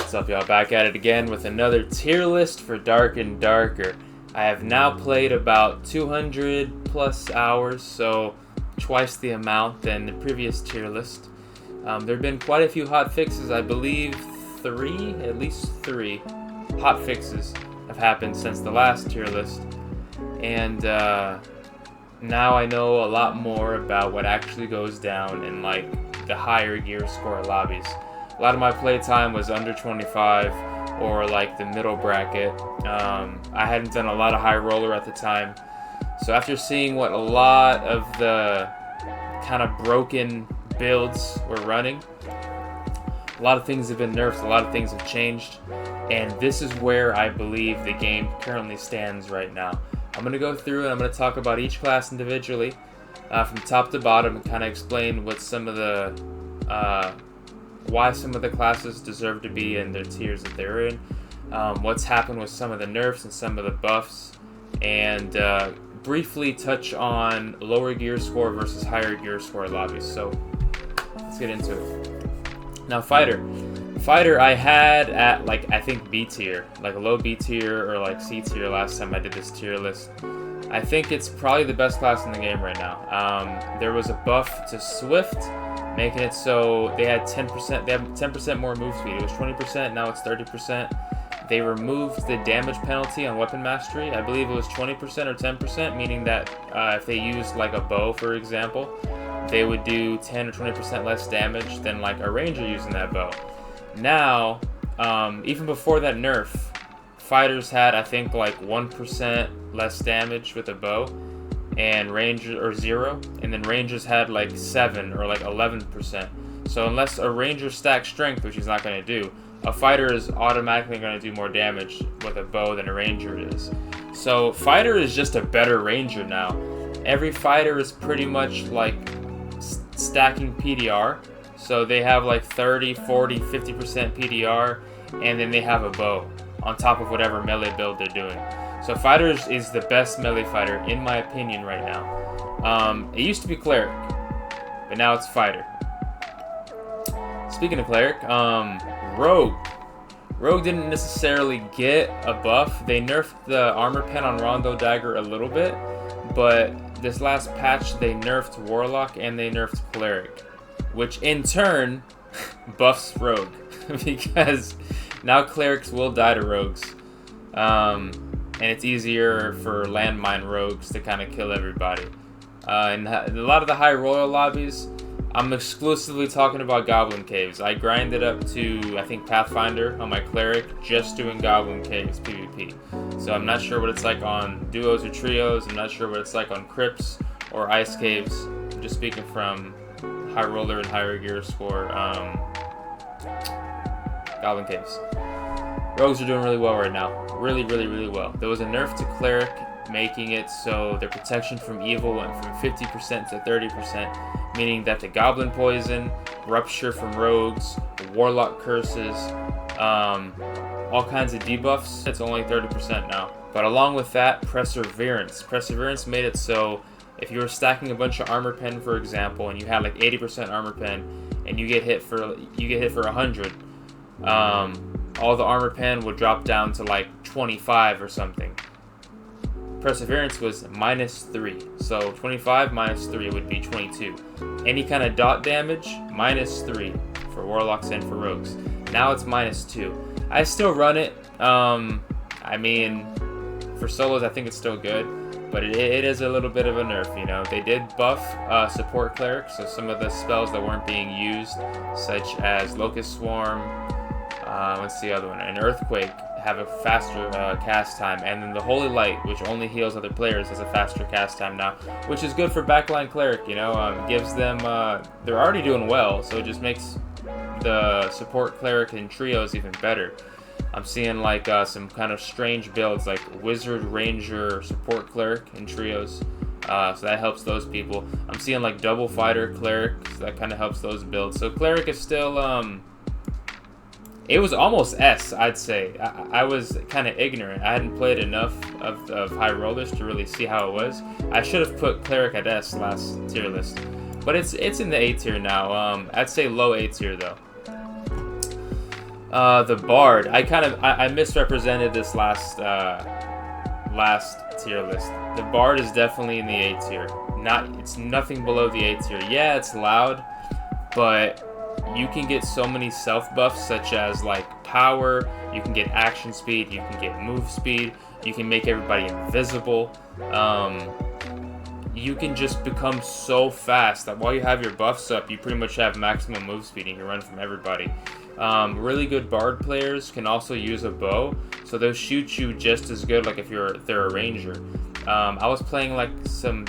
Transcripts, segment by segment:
What's up, y'all? Back at it again with another tier list for Dark and Darker. I have now played about 200 plus hours, so twice the amount than the previous tier list. There have been quite a few hot fixes. I believe at least three hot fixes have happened since the last tier list. And now I know a lot more about what actually goes down in like the higher gear score lobbies. A lot of my playtime was under 25 or like the middle bracket. I hadn't done a lot of high roller at the time. So after seeing what a lot of the kind of broken builds were running, a lot of things have been nerfed, a lot of things have changed, and this is where I believe the game currently stands right now. I'm going to go through and I'm going to talk about each class individually from top to bottom and kind of explain what some of the why some of the classes deserve to be in their tiers that they're in, what's happened with some of the nerfs and some of the buffs, and briefly touch on lower gear score versus higher gear score lobbies. So let's get into it. Now, Fighter I had at like I think B tier, like a low B tier or like C tier last time I did this tier list. I think it's probably the best class in the game right now. There was a buff to Swift, making it so they had 10%. They have 10% more move speed. It was 20%. Now it's 30%. They removed the damage penalty on weapon mastery. I believe it was 20% or 10%, meaning that if they used like a bow, for example, they would do 10 or 20% less damage than like a ranger using that bow. Now, even before that nerf, fighters had I think like 1% less damage with a bow, and rangers or 0, and then rangers had like 7 or like 11%. So unless a ranger stacks strength, which he's not going to do, a fighter is automatically going to do more damage with a bow than a ranger is. So fighter is just a better ranger now. Every fighter is pretty much like stacking PDR. So they have like 30, 40, 50% PDR, and then they have a bow on top of whatever melee build they're doing. So Fighters is the best melee fighter, in my opinion, right now. It used to be Cleric, but now it's Fighter. Speaking of Cleric, Rogue. Rogue didn't necessarily get a buff. They nerfed the armor pen on Rondo Dagger a little bit, but this last patch they nerfed Warlock and they nerfed Cleric, which in turn buffs Rogue, because now Clerics will die to Rogues. And it's easier for landmine rogues to kind of kill everybody. And a lot of the high royal lobbies, I'm exclusively talking about Goblin Caves. I grinded up to, I think, Pathfinder on my Cleric, just doing Goblin Caves PvP. So I'm not sure what it's like on duos or trios. I'm not sure what it's like on crypts or ice caves. I'm just speaking from high roller and higher gear score Goblin Caves. Rogues are doing really well right now. Really, really, really well. There was a nerf to Cleric, making it so their protection from evil went from 50% to 30%, meaning that the Goblin Poison, Rupture from Rogues, Warlock Curses, all kinds of debuffs, it's only 30% now. But along with that, Perseverance. Perseverance made it so if you were stacking a bunch of armor pen, for example, and you had like 80% armor pen, and you get hit for 100, all the armor pen would drop down to like 25 or something. Perseverance was -3, so 25 minus 3 would be 22. Any kind of dot damage, -3 for Warlocks and for Rogues. Now it's -2. I still run it. I mean, for solos I think it's still good, but it is a little bit of a nerf, you know. They did buff support Cleric, so some of the spells that weren't being used, such as Locust Swarm, what's the other one? An Earthquake, have a faster cast time, and then the Holy Light, which only heals other players, has a faster cast time now, which is good for backline Cleric, you know. Gives them, they're already doing well, so it just makes the support Cleric in trios even better. I'm seeing like some kind of strange builds like Wizard, Ranger, support Cleric in trios, so that helps those people. I'm seeing like double Fighter Cleric, so that kind of helps those builds. So Cleric is still, it was almost S, I'd say. I was kind of ignorant. I hadn't played enough of high rollers to really see how it was. I should have put Cleric at S last tier list, but it's in the A tier now. I'd say low A tier though. The Bard. I misrepresented this last tier list. The Bard is definitely in the A tier. It's nothing below the A tier. Yeah, it's loud, but you can get so many self buffs, such as like power. You can get action speed. You can get move speed. You can make everybody invisible. You can just become so fast that while you have your buffs up, you pretty much have maximum move speed and you can run from everybody. Really good Bard players can also use a bow, so they'll shoot you just as good, like if they're a ranger. I was playing like some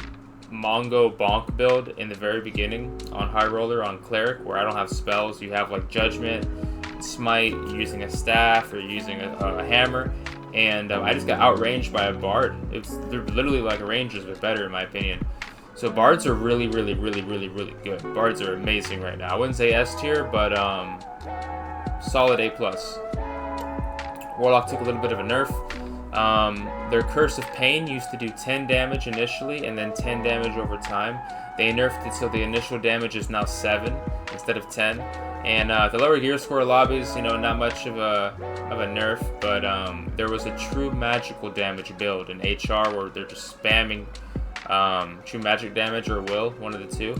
Mongo bonk build in the very beginning on High Roller on Cleric, where I don't have spells. You have like Judgment, Smite, using a staff or using a hammer, and I just got outranged by a Bard. They're literally like Rangers, but better in my opinion. So Bards are really, really, really, really, really good. Bards are amazing right now. I wouldn't say S tier, but solid A+. Warlock took a little bit of a nerf. Their Curse of Pain used to do 10 damage initially and then 10 damage over time. They nerfed it so the initial damage is now 7 instead of 10. And the lower gear score lobbies, not much of a nerf, but there was a true magical damage build in HR where they're just spamming true magic damage or will, one of the two.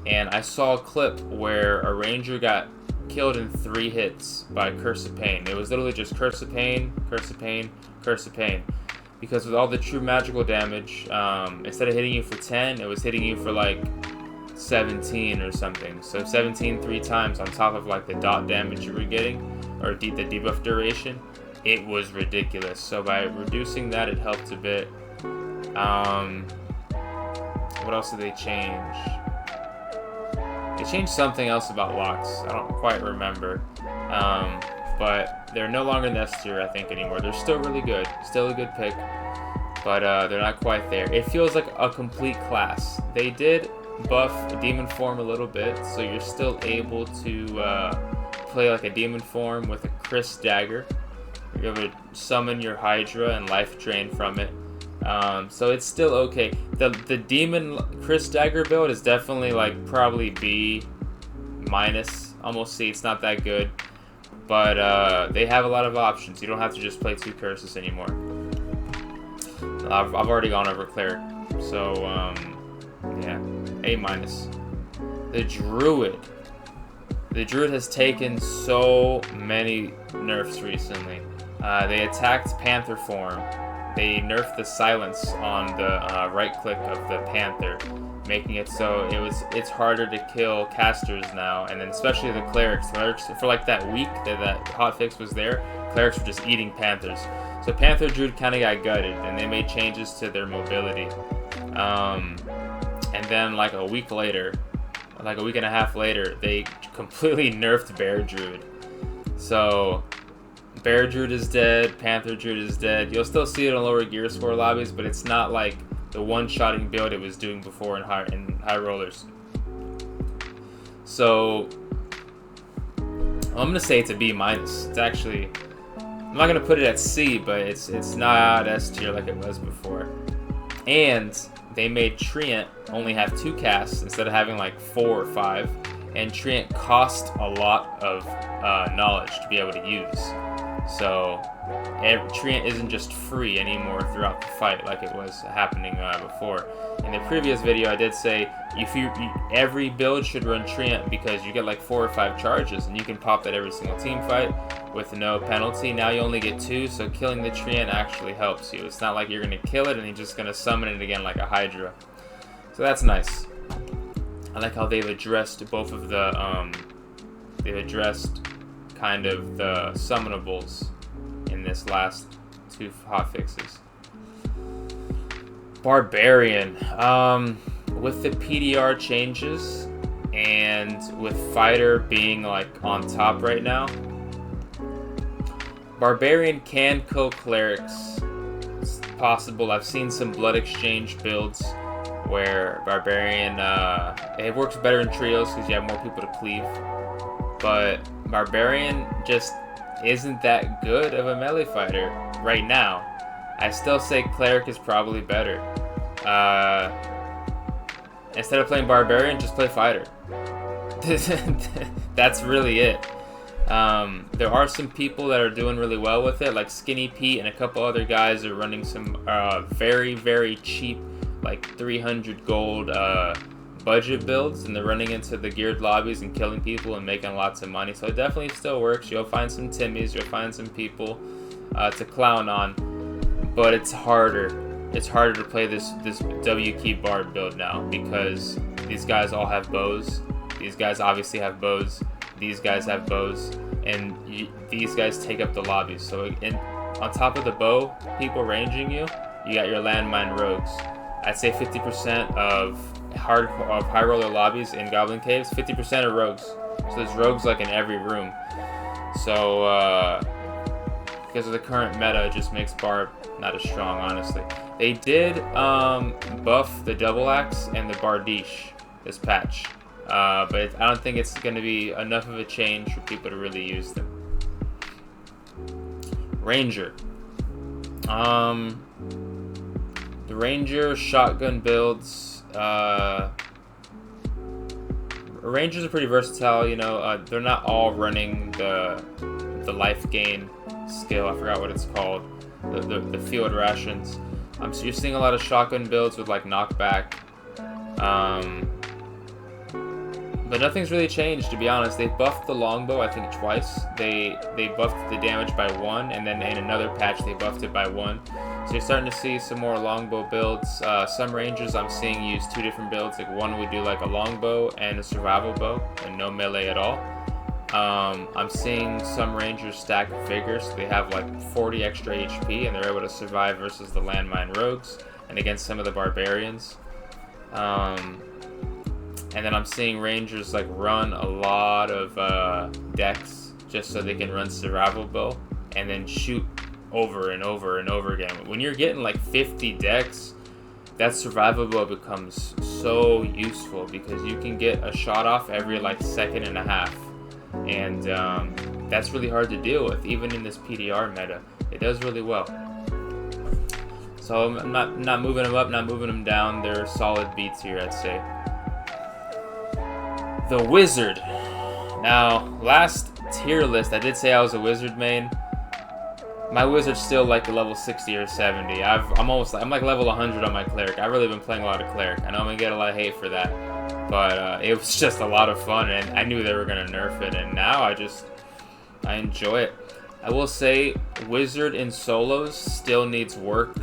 And I saw a clip where a ranger got killed in 3 hits by Curse of Pain. It was literally just Curse of Pain, Curse of Pain, Curse of Pain. Because with all the true magical damage, instead of hitting you for 10, it was hitting you for like 17 or something. So 17 3 times on top of like the dot damage you were getting, or the debuff duration. It was ridiculous. So by reducing that, it helped a bit. What else did they change? They changed something else about locks. I don't quite remember. But they're no longer in the S tier, I think, anymore. They're still really good. Still a good pick. But they're not quite there. It feels like a complete class. They did buff demon form a little bit, so you're still able to play like a demon form with a Chris dagger. You're able to summon your Hydra and life drain from it. So it's still okay. The demon Chris dagger build is definitely like probably B-, almost C. It's not that good, but they have a lot of options. You don't have to just play 2 curses anymore. I've already gone over Cleric, so yeah, A-. The Druid. The Druid has taken so many nerfs recently. They attacked Panther form. They nerfed the silence on the right click of the Panther, making it so it's harder to kill casters now, and then especially the Clerics. For like that week that hotfix was there, Clerics were just eating Panthers. So Panther Druid kind of got gutted, and they made changes to their mobility. And then like a week and a half later, they completely nerfed Bear Druid. So Bear Druid is dead, Panther Druid is dead. You'll still see it in lower gear score lobbies, but it's not like the one-shotting build it was doing before in high rollers. So I'm gonna say it's a B-. It's actually, I'm not gonna put it at C, but it's not S tier like it was before. And they made Treant only have 2 casts instead of having like 4 or 5, and Treant cost a lot of knowledge to be able to use. So Treant isn't just free anymore throughout the fight like it was happening before. In the previous video, I did say every build should run Treant because you get like 4 or 5 charges, and you can pop that every single team fight with no penalty. Now you only get 2, so killing the Treant actually helps you. It's not like you're going to kill it and you're just going to summon it again like a Hydra. So that's nice. I like how they've addressed both of the, they've addressed kind of the summonables in this last 2 hotfixes. Barbarian. With the PDR changes and with Fighter being like on top right now, Barbarian can kill Clerics. It's possible. I've seen some Blood Exchange builds where Barbarian, it works better in trios because you have more people to cleave. But Barbarian just isn't that good of a melee fighter right now. I still say Cleric is probably better. Instead of playing Barbarian, just play Fighter. That's really it. There are some people that are doing really well with it, like Skinny Pete and a couple other guys are running some very, very cheap, like 300 gold budget builds, and they're running into the geared lobbies and killing people and making lots of money. So it definitely still works. You'll find some Timmies, you'll find some people to clown on, but it's harder. It's harder to play this W key bard build now because these guys all have bows. These guys obviously have bows. These guys have bows, and these guys take up the lobbies. So on top of the bow, people ranging you, you got your landmine rogues. I'd say 50% of high roller lobbies in Goblin Caves, 50% are rogues. So there's rogues like in every room. So because of the current meta, it just makes Barb not as strong, honestly. They did buff the double axe and the Bardiche this patch, but I don't think it's going to be enough of a change for people to really use them. Ranger. The Ranger shotgun builds. Rangers are pretty versatile, you know. They're not all running the life gain skill. I forgot what it's called. The field rations. So you're seeing a lot of shotgun builds with like knockback. But nothing's really changed, to be honest. They buffed the longbow, I think, twice. They buffed the damage by 1, and then in another patch they buffed it by 1. So you're starting to see some more longbow builds. Some rangers I'm seeing use 2 different builds. Like one would do like a longbow and a survival bow, and no melee at all. I'm seeing some rangers stack vigor, so they have like 40 extra HP, and they're able to survive versus the landmine rogues and against some of the barbarians. And then I'm seeing rangers like run a lot of dex just so they can run survival bow and then shoot over and over and over again. When you're getting like 50 dex, that survival bow becomes so useful because you can get a shot off every like second and a half, and that's really hard to deal with even in this PDR meta. It does really well. So I'm not moving them up, not moving them down. They're solid beats here, I'd say. The Wizard. Now, last tier list, I did say I was a Wizard main. My Wizard's still like level 60 or 70. I'm like level 100 on my Cleric. I've really been playing a lot of Cleric. I know I'm gonna get a lot of hate for that, but it was just a lot of fun, and I knew they were gonna nerf it, and now I enjoy it. I will say Wizard in solos still needs work.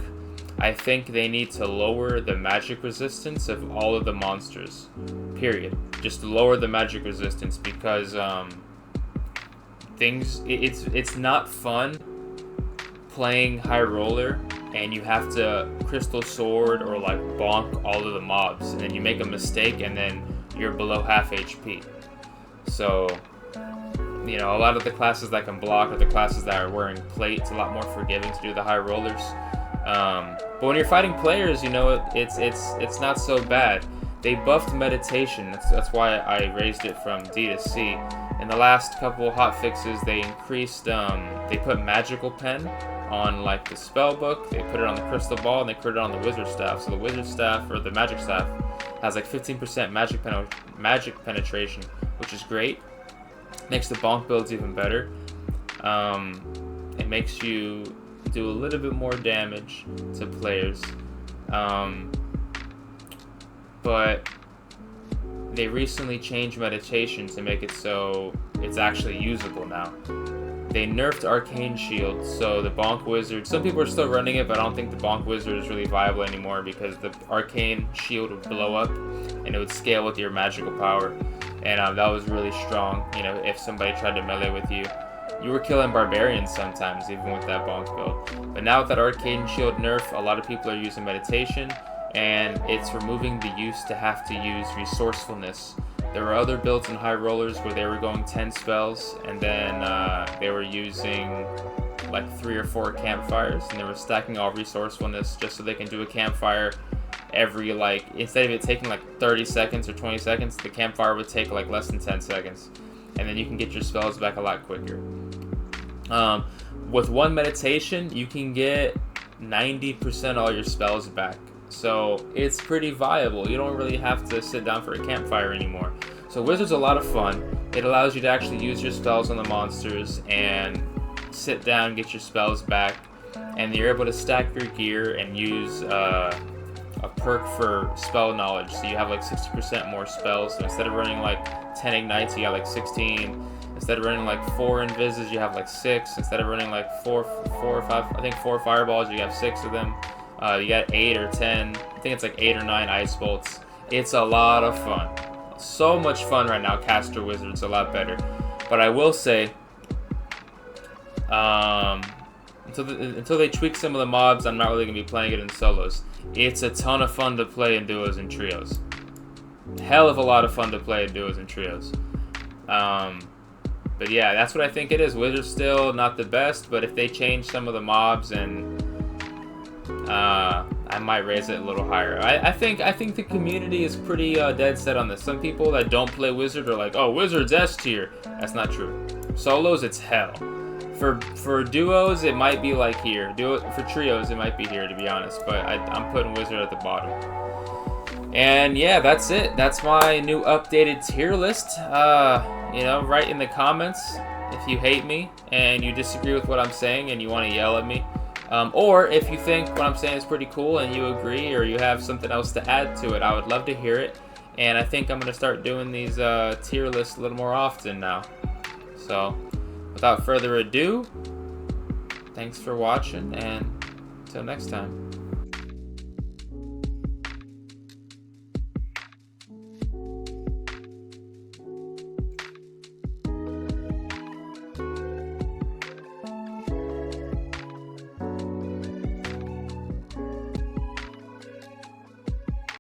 I think they need to lower the magic resistance of all of the monsters, period. Just lower the magic resistance because it's not fun playing high roller and you have to crystal sword or like bonk all of the mobs, and then you make a mistake and then you're below half HP. So, you know, a lot of the classes that can block are the classes that are wearing plate. It's a lot more forgiving to do the high rollers. But when you're fighting players, you know, it's not so bad. They buffed meditation. That's why I raised it from D to C. In the last couple of hot fixes, they increased. They put magical pen on like the spell book. They put it on the crystal ball, and they put it on the wizard staff. So the wizard staff or the magic staff has like 15% magic penetration, which is great. Makes the bonk builds even better. It makes you do a little bit more damage to players, but they recently changed meditation to make it so it's actually usable now. They nerfed Arcane Shield, so the Bonk Wizard, some people are still running it, but I don't think the Bonk Wizard is really viable anymore because the Arcane Shield would blow up and it would scale with your magical power, and that was really strong. You know, if somebody tried to melee with you, you were killing barbarians sometimes, even with that bonk build. But now with that Arcane Shield nerf, a lot of people are using meditation, and it's removing the use to have to use resourcefulness. There were other builds in high rollers where they were going 10 spells, and then they were using like 3 or 4 campfires, and they were stacking all resourcefulness just so they can do a campfire every, like, instead of it taking like 30 seconds or 20 seconds, the campfire would take like less than 10 seconds. And then you can get your spells back a lot quicker. With one meditation, you can get 90% all your spells back. So it's pretty viable. You don't really have to sit down for a campfire anymore. So Wizard's a lot of fun. It allows you to actually use your spells on the monsters and sit down, get your spells back, and you're able to stack your gear and use a perk for spell knowledge. So you have like 60% more spells. So instead of running like 10 ignites, you got like 16. Instead of running like 4 invises, you have like 6. Instead of running like 4 or 5, I think 4 fireballs, you have 6 of them. You got 8 or 10. I think it's like 8 or 9 ice bolts. It's a lot of fun. So much fun right now. Caster Wizard's a lot better. But I will say, until they tweak some of the mobs, I'm not really going to be playing it in solos. It's a ton of fun to play in duos and trios. Hell of a lot of fun to play in duos and trios. But yeah, that's what I think it is. Wizard's still not the best, but if they change some of the mobs, and I might raise it a little higher. I think the community is pretty dead set on this. Some people that don't play Wizard are like, oh, Wizard's S tier. That's not true. Solos, it's hell. For duos, it might be like here. For trios, it might be here, to be honest. But I'm putting Wizard at the bottom. And yeah, that's it. That's my new updated tier list. You know, write in the comments if you hate me and you disagree with what I'm saying and you want to yell at me. Or if you think what I'm saying is pretty cool and you agree, or you have something else to add to it, I would love to hear it. And I think I'm going to start doing these tier lists a little more often now. So, without further ado, thanks for watching, and until next time.